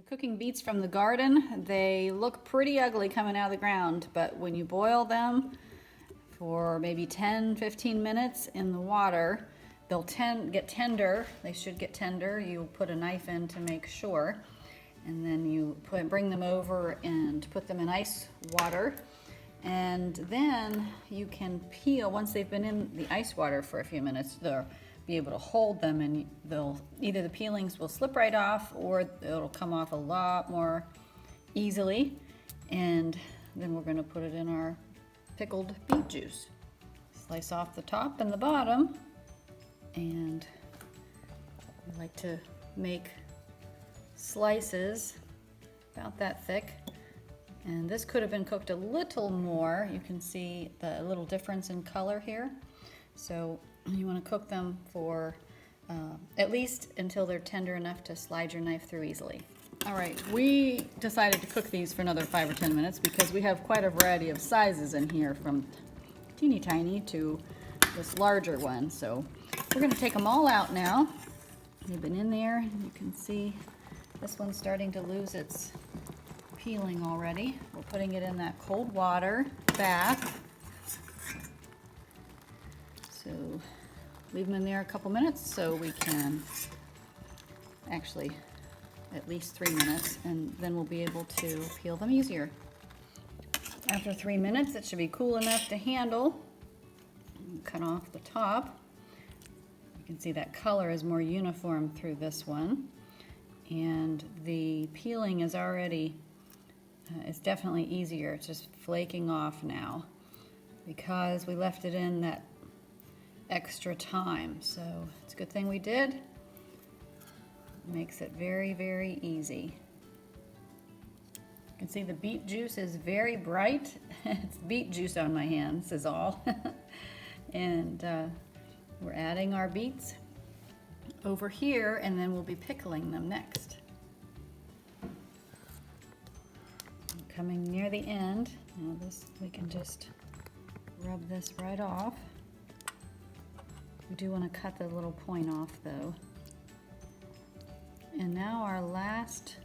You're cooking beets from the garden. They look pretty ugly coming out of the ground, but when you boil them for maybe 10-15 minutes in the water, they'll get tender. They should get tender. You put a knife in to make sure, and then you bring them over and put them in ice water, and then you can peel. Once they've been in the ice water for a few minutes, they'll be able to hold them, and either the peelings will slip right off or it'll come off a lot more easily. And then we're going to put it in our pickled beet juice. Slice off the top and the bottom, and I like to make slices about that thick. And this could have been cooked a little more. You can see the little difference in color here. So you want to cook them for at least until they're tender enough to slide your knife through easily. All right, we decided to cook these for another 5 or 10 minutes because we have quite a variety of sizes in here, from teeny tiny to this larger one. So we're going to take them all out now. They've been in there. You can see this one's starting to lose its peeling already. We're putting it in that cold water bath. So leave them in there a couple minutes so we can, actually at least 3 minutes, and then we'll be able to peel them easier. After 3 minutes, it should be cool enough to handle. Cut off the top. You can see that color is more uniform through this one, and the peeling is already, it's definitely easier. It's just flaking off now because we left it in that extra time. So it's a good thing we did. It makes it very, very easy. You can see the beet juice is very bright. It's beet juice on my hands is all. And we're adding our beets over here, and then we'll be pickling them next. Coming near the end, now this, we can just rub this right off. We do want to cut the little point off though. And now our last,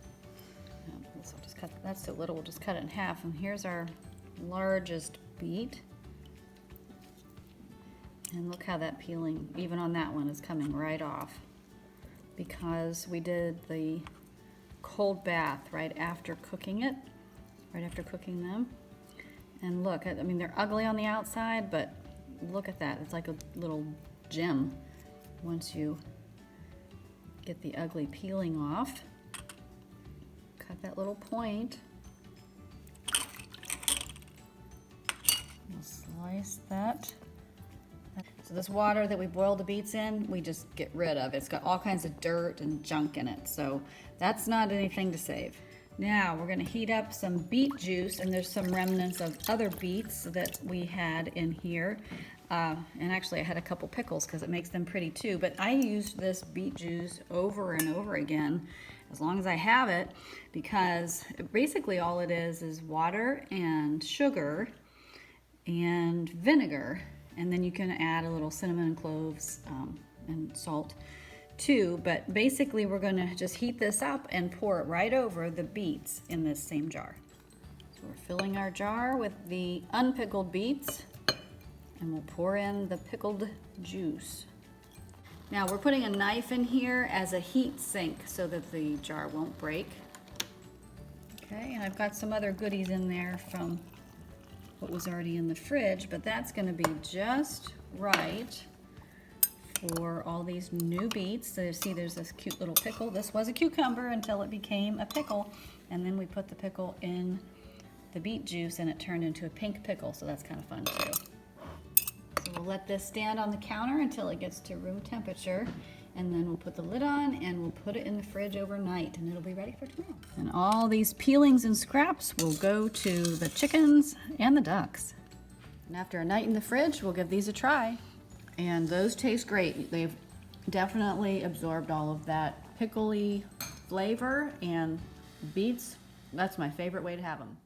this will just cut, that's too little, we'll just cut it in half. And here's our largest beet. And look how that peeling, even on that one, is coming right off because we did the cold bath right after cooking it, right after cooking them. And look, I mean, they're ugly on the outside, but look at that. It's like a little gem once you get the ugly peeling off. Cut that little point. We'll slice that. So this water that we boiled the beets in, we just get rid of. It's got all kinds of dirt and junk in it, so that's not anything to save. Now we're going to heat up some beet juice, and there's some remnants of other beets that we had in here. And actually I had a couple pickles because it makes them pretty too, but I used this beet juice over and over again as long as I have it, because basically all it is water and sugar and vinegar, and then you can add a little cinnamon and cloves and salt too. But basically we're going to just heat this up and pour it right over the beets in this same jar. So we're filling our jar with the unpickled beets, and we'll pour in the pickled juice. Now we're putting a knife in here as a heat sink so that the jar won't break. Okay, and I've got some other goodies in there from what was already in the fridge, but that's going to be just right for all these new beets. So you see there's this cute little pickle. This was a cucumber until it became a pickle, and then we put the pickle in the beet juice and it turned into a pink pickle, so that's kind of fun too. So we'll let this stand on the counter until it gets to room temperature, and then we'll put the lid on and we'll put it in the fridge overnight, and it'll be ready for tomorrow. And all these peelings and scraps will go to the chickens and the ducks. And after a night in the fridge, we'll give these a try. And those taste great. They've definitely absorbed all of that pickly flavor, and beets, that's my favorite way to have them.